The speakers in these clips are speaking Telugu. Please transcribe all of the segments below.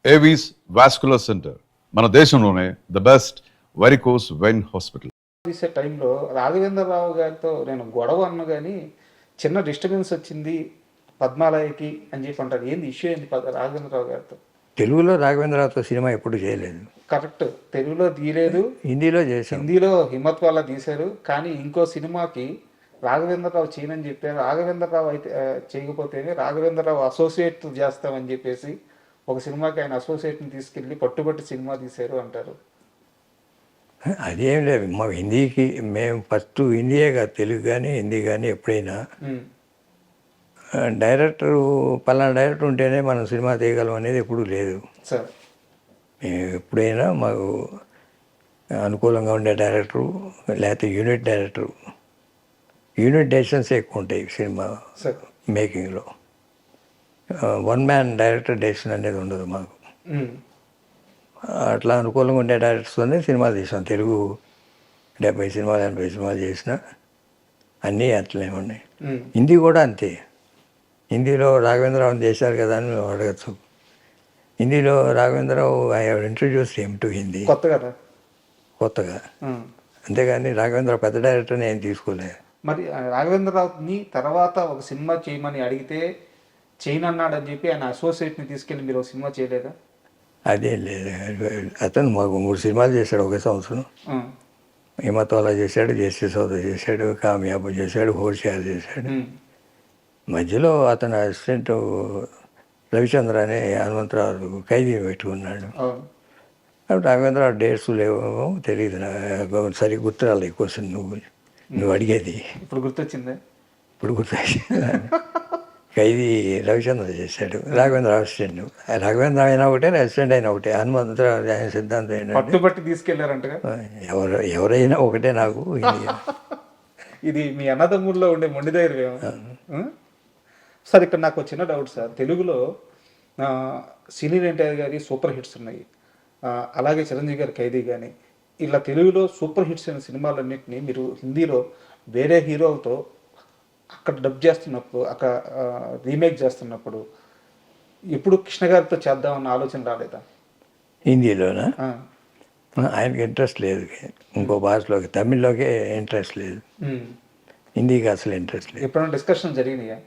ఏవీస్ వాస్కులర్ సెంటర్ మన దేశంలోనే the best varicose vein hospital. తీసే టైంలో రాఘవేంద్రరావు గారితో నేను గొడవ అన్న కానీ చిన్న డిస్టర్బెన్స్ వచ్చింది పద్మాలయకి అని చెప్పి అంటారు. ఏంది ఇష్యూ ఏంది రాఘవేంద్రరావు గారితో? తెలుగులో రాఘవేంద్రరావుతో సినిమా ఎప్పుడు చేయలేదు. కరెక్ట్, తెలుగులో తీయలేదు, హిందీలో చేశాం. హిందీలో హిమ్మత్ వాళ్ళ తీశారు. కానీ ఇంకో సినిమాకి రాఘవేంద్రరావు చేయనని చెప్పారు. రాఘవేంద్రరావు అయితే చేయకపోతేనే రాఘవేంద్రరావు అసోసియేట్ చేస్తామని చెప్పేసి ఒక సినిమాకి ఆయన అసోసియేట్ని తీసుకెళ్ళి పట్టుబట్టి సినిమా తీశారు అంటారు. అదేం లేదు, మా హిందీకి మేము ఫస్ట్ హిందీయే కాదు, తెలుగు కానీ హిందీ కానీ ఎప్పుడైనా డైరెక్టరు పలానా డైరెక్టర్ ఉంటేనే మనం సినిమా తీయగలం అనేది ఎప్పుడూ లేదు. సార్ మేము ఎప్పుడైనా మాకు అనుకూలంగా ఉండే డైరెక్టరు లేకపోతే యూనిట్ డైరెక్టరు, యూనిట్ డెసిషన్స్ ఎక్కువ ఉంటాయి సినిమా మేకింగ్లో. వన్ మ్యాన్ డైరెక్టర్ డెసిషన్ అనేది ఉండదు మాకు. అట్లా అనుకూలంగా ఉండే డైరెక్టర్స్తోనే సినిమాలు తీసాం. తెలుగు 70 సినిమాలు 80 సినిమాలు చేసిన అన్నీ అట్లనే ఉన్నాయి. హిందీ కూడా అంతే. హిందీలో రాఘవేంద్రరావు చేశారు కదా అని అడగచ్చు. హిందీలో Raghavendra Rao I have introduce him to Hindi కొత్తగా, అంతేగాని రాఘవేంద్రరావు పెద్ద డైరెక్టర్ని ఏం తీసుకోలేదు. మరి రాఘవేంద్రరావుని తర్వాత ఒక సినిమా చేయమని అడిగితే చేయనన్నాడని చెప్పి ఆయన అసోసియేట్ని తీసుకెళ్ళి మీరు ఒక సినిమా చేయలేదా? అదేం లేదు, అతను మాకు 3 సినిమాలు చేశాడు ఒకే సంవత్సరం. హిమతోలా చేశాడు, జెస్సీ సౌదా చేశాడు, కామయాబు చేశాడు, హోషియార్ చేశాడు. మధ్యలో అతను అసిస్టెంట్ రవిచంద్ర అనే హనుమంతరావు ఖైదీ పెట్టుకున్నాడు. అప్పుడు రాఘవేంద్రరావు డేట్స్ లేవో తెలియదు, సరిగ్గా గుర్తురాలి. క్వశ్చన్ నువ్వు అడిగేది ఇప్పుడు గుర్తొచ్చింది. ఇప్పుడు గుర్తొచ్చింది. ఖైదీ రవిచంద్ర చేశాడు, రాఘవేంద్ర అసిస్టెంట్. రాఘవేంద్ర అయినా ఒకటే, అసిస్టెంట్ అయినా ఒకటే. హనుమంతరావు ఆయన సిద్ధాంతం ఏంటంటే తీసుకెళ్లారంటగా, ఎవరైనా ఒకటే నాకు. ఇది మీ అన్నదమ్ముల్లో ఉండే మొండి ధైర్యం. సార్ ఇక్కడ నాకు చిన్న డౌట్ సార్, తెలుగులో సినీ ఎన్టీఆర్ గారి సూపర్ హిట్స్ ఉన్నాయి, అలాగే చిరంజీవి గారి ఖైదీ కానీ, ఇలా తెలుగులో సూపర్ హిట్స్ అయిన సినిమాలన్నింటినీ మీరు హిందీలో వేరే హీరోలతో అక్కడ డబ్ చేస్తున్నప్పుడు, అక్కడ రీమేక్ చేస్తున్నప్పుడు ఎప్పుడు కృష్ణ గారితో చేద్దామన్న ఆలోచన రాలేదా? హిందీలోనా? ఆయనకి ఇంట్రెస్ట్ లేదు. ఇంకో భాషలోకి, తమిళ్లోకి ఇంట్రెస్ట్ లేదు, హిందీకి అసలు ఇంట్రెస్ట్ లేదు. ఎప్పుడైనా డిస్కషన్ జరిగినాయా?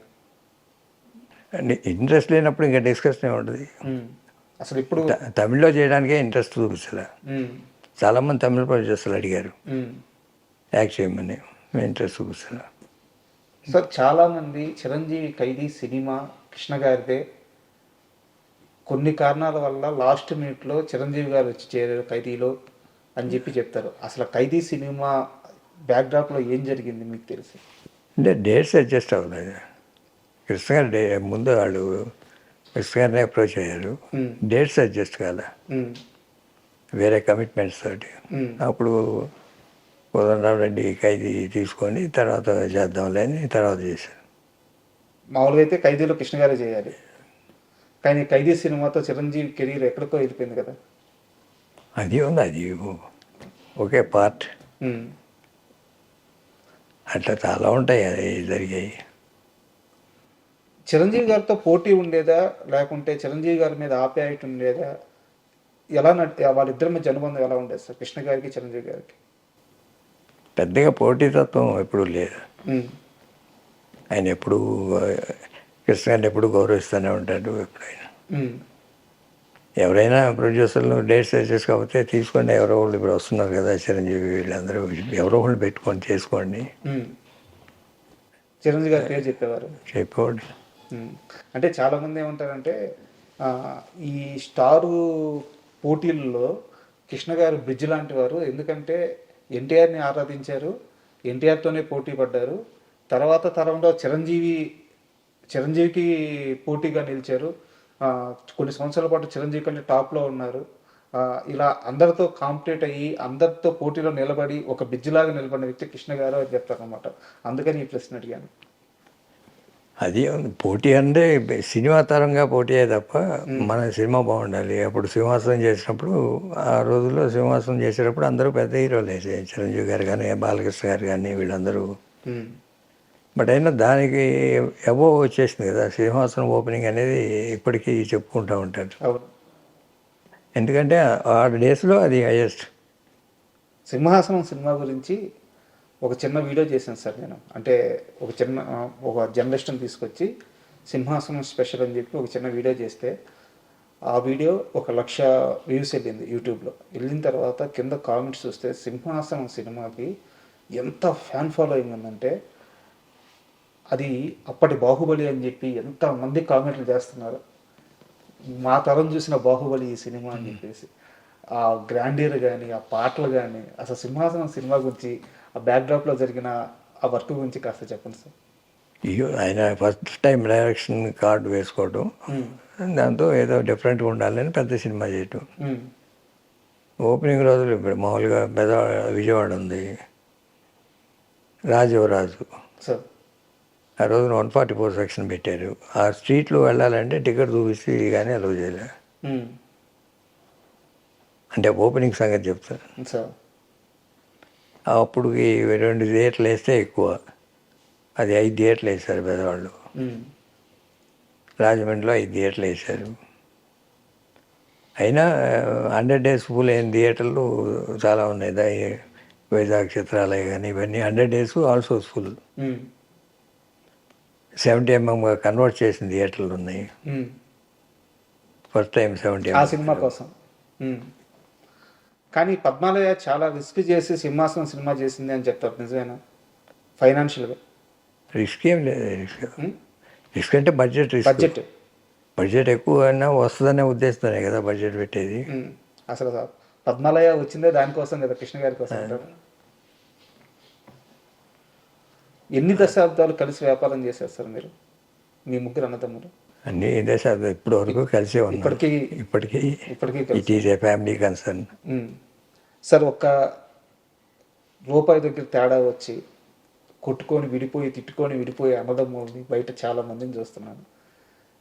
ఇంట్రెస్ట్ లేనప్పుడు ఇంకా డిస్కషన్ ఉంటుంది. అసలు ఇప్పుడు తమిళ్లో చేయడానికే ఇంట్రెస్ట్ చూపిస్తలే. చాలామంది తమిళ ప్రొడ్యూసర్లు అడిగారు యాక్ట్ చేయమని, ఇంట్రెస్ట్ చూపిస్తలే. సార్ చాలామంది చిరంజీవి ఖైదీ సినిమా కృష్ణ గారిదే, కొన్ని కారణాల వల్ల లాస్ట్ మినిట్లో చిరంజీవి గారు వచ్చి చేరారు ఖైదీలో అని చెప్పి చెప్తారు. అసలు ఖైదీ సినిమా బ్యాక్డ్రాప్లో ఏం జరిగింది మీకు తెలిసి? అంటే డేట్స్ అడ్జస్ట్ అవ్వలేదు. కృష్ణ గారు ముందు వాళ్ళు కృష్ణ గారిని అప్రోచ్ అయ్యారు, డేట్స్ అడ్జస్ట్ కాలే, వేరే కమిట్మెంట్స్ తోటి. అప్పుడు కోదండరామ్ రెడ్డి ఖైదీ తీసుకొని తర్వాత చేద్దాంలే అని తర్వాత చేశారు. మామూలుగా అయితే ఖైదీలో కృష్ణ గారే చేయాలి, కానీ ఖైదీ సినిమాతో చిరంజీవి కెరీర్ ఎక్కడికో వెళ్ళిపోయింది కదా. అది ఉంది, అది ఒకే పార్ట్. అట్లా చాలా ఉంటాయి అది జరిగాయి. చిరంజీవి గారితో పోటీ ఉండేదా, లేకుంటే చిరంజీవి గారి మీద ఆప్యాయత ఉండేదా? ఎలా వాళ్ళిద్దరి మధ్య అనుబంధం ఎలా ఉండేది సార్, కృష్ణ గారికి చిరంజీవి గారికి? పెద్దగా పోటీతత్వం ఎప్పుడూ లేదు. ఆయన ఎప్పుడు కృష్ణ గారిని ఎప్పుడు గౌరవిస్తూనే ఉంటాడు. ఎప్పుడైనా ఎవరైనా ప్రొడ్యూసర్లు డేట్స్ చేసుకోకపోతే తీసుకోండి, ఎవరో వాళ్ళు ఇప్పుడు వస్తున్నారు కదా చిరంజీవి, వీళ్ళందరూ ఎవరో వాళ్ళు పెట్టుకొని చేసుకోండి. చిరంజీవి గారి పేరు చెప్పేవాడు. అంటే చాలామంది ఏమంటారంటే ఈ స్టారు పోటీల్లో కృష్ణ గారు బ్రిడ్జ్ లాంటి వారు. ఎందుకంటే ఎన్టీఆర్ని ఆరాధించారు, ఎన్టీఆర్తోనే పోటీ పడ్డారు. తర్వాత తరంలో చిరంజీవికి పోటీగా నిలిచారు. కొన్ని సంవత్సరాల పాటు చిరంజీవి కంటే టాప్లో ఉన్నారు. ఇలా అందరితో కాంపిటేట్ అయ్యి అందరితో పోటీలో నిలబడి ఒక బ్రిడ్జ్ లాగా నిలబడిన వ్యక్తి కృష్ణ గారు అని చెప్తారనమాట. అందుకని ఈ ప్రశ్న అడిగాను. అది పోటీ అంటే సినిమా తరంగా పోటీ తప్ప మన సినిమా బాగుండాలి. అప్పుడు సింహాసనం చేసినప్పుడు, ఆ రోజుల్లో సింహాసనం చేసేటప్పుడు అందరూ పెద్ద హీరోలు, చిరంజీవి గారు కానీ బాలకృష్ణ గారు కానీ వీళ్ళందరూ. బట్ అయినా దానికి అబోవ్ వచ్చేసింది కదా సింహాసనం ఓపెనింగ్ అనేది, ఇప్పటికీ చెప్పుకుంటూ ఉంటారు. ఎందుకంటే ఆ డేస్లో అది హైయెస్ట్. సింహాసనం సినిమా గురించి ఒక చిన్న వీడియో చేశాను సార్ నేను. అంటే ఒక చిన్న ఒక జర్నలిస్ట్ని తీసుకొచ్చి సింహాసనం స్పెషల్ అని చెప్పి ఒక చిన్న వీడియో చేస్తే ఆ వీడియో 1,00,000 వ్యూస్ వెళ్ళింది యూట్యూబ్లో. వెళ్ళిన తర్వాత కింద కామెంట్స్ చూస్తే సింహాసనం సినిమాకి ఎంత ఫ్యాన్ ఫాలోయింగ్ ఉందంటే అది అప్పటి బాహుబలి అని చెప్పి ఎంతమంది కామెంట్లు చేస్తున్నారు. మా తరం చూసిన బాహుబలి ఈ సినిమా అని చెప్పేసి ఆ గ్రాండీర్ కానీ ఆ పాటలు కానీ అసలు సింహాసనం సినిమా గురించి ఆ బ్యాక్డ్రాప్లో జరిగిన ఆ వర్క్ గురించి కాస్త చెప్పండి సార్. ఆయన ఫస్ట్ టైం డైరెక్షన్ కార్డు వేసుకోవడం, దాంతో ఏదో డిఫరెంట్గా ఉండాలని పెద్ద సినిమా చేయటం. ఓపెనింగ్ రోజులు ఇప్పుడు మామూలుగా విజయవాడ ఉంది, రాజు సార్ ఆ రోజున 144 సెక్షన్ పెట్టారు. ఆ స్ట్రీట్లో వెళ్ళాలంటే టికెట్ చూపిస్తే కానీ అలౌ చేయలే. అంటే ఓపెనింగ్ సంగతి చెప్తాను. సార్ అప్పుడు 2 థియేటర్లు వేస్తే ఎక్కువ, అది 5 థియేటర్లు వేశారు పెద్దవాళ్ళు. రాజమండ్రిలో 5 థియేటర్లు వేశారు. అయినా 100 days ఫుల్ అయిన థియేటర్లు చాలా ఉన్నాయి. వైజాగ్ చిత్రాలయ కానీ ఇవన్నీ 100 days also full. 70mm convert చేసిన థియేటర్లు ఉన్నాయి. ఫస్ట్ టైం 70mm ఆ సినిమా కోసం. కానీ పద్మాలయ చాలా రిస్క్ చేసి సింహాసనం సినిమా చేసింది అని చెప్తారు, నిజమేనా? ఫైనాన్షియల్గా రిస్క్ ఏం లేదు. రిస్క్ అంటే బడ్జెట్ ఎక్కువ అయినా వస్తుందనే ఉద్దేశంతోనే కదా బడ్జెట్ పెట్టేది. అసలు పద్మాలయ వచ్చిందే దానికోసం కదా, కృష్ణ గారి కోసం అంటారు. ఎన్ని దశాబ్దాలు కలిసి వ్యాపారం చేశారు సార్ మీరు, మీ ముగ్గురు అన్నదమ్ములు? అన్ని దశాబ్దాలు ఇప్పటి వరకు కలిసే ఉన్నాం. ఇప్పటికీ it is a family concern. Sir ఒక్క రూపాయి దగ్గర తేడా వచ్చి కొట్టుకొని విడిపోయి తిట్టుకొని విడిపోయి అన్నదమ్ముల్ని బయట చాలా మందిని చూస్తున్నాను.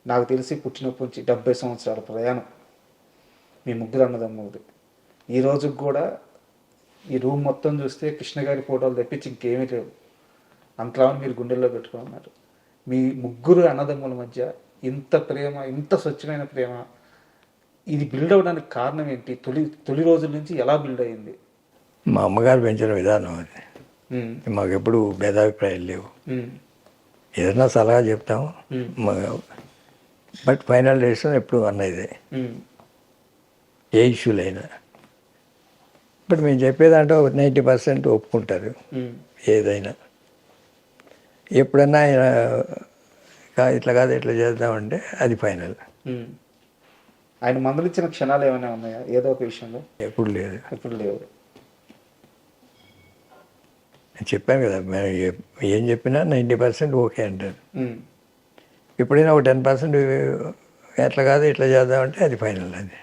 నాకు తెలిసి పుట్టినప్పటి నుంచి 70 సంవత్సరాల ప్రయాణం మీ ముగ్గురు అన్నదమ్ములది. ఈ రోజుకి కూడా ఈ రూమ్ మొత్తం చూస్తే కృష్ణ గారి ఫోటోలు తెప్పించి ఇంకేమీ లేవు. అంతలా మీరు గుండెల్లో పెట్టుకున్నారు. మీ ముగ్గురు అన్నదమ్ముల మధ్య ఇంత ప్రేమ, ఇంత స్వచ్ఛమైన ప్రేమ, ఇది బిల్డ్ అవ్వడానికి కారణం ఏంటి? తొలి రోజుల నుంచి ఎలా బిల్డ్ అయ్యింది? మా అమ్మగారు పెంచిన విధానం అది. మాకెప్పుడు భేదాభిప్రాయాలు లేవు. ఏదైనా సలహా చెప్తాము, బట్ ఫైనల్ డెసిషన్ ఎప్పుడు అన్నదే, ఏ ఇష్యూలైనా. బట్ మేము చెప్పేదాంట్లో 90% ఒప్పుకుంటారు ఏదైనా. ఎప్పుడన్నా ఇట్లా కాదు ఇట్లా చేద్దామంటే అది ఫైనల్. ఆయన మందలించిన క్షణాలు ఏమైనా ఉన్నాయా ఏదో ఒక విషయంలో? ఎప్పుడు లేవు. నేను చెప్పాను కదా, ఏం చెప్పినా 90% ఓకే అంటారు. ఎప్పుడైనా ఒక 10% ఎట్లా కాదు ఇట్లా చేద్దామంటే అది ఫైనల్. అది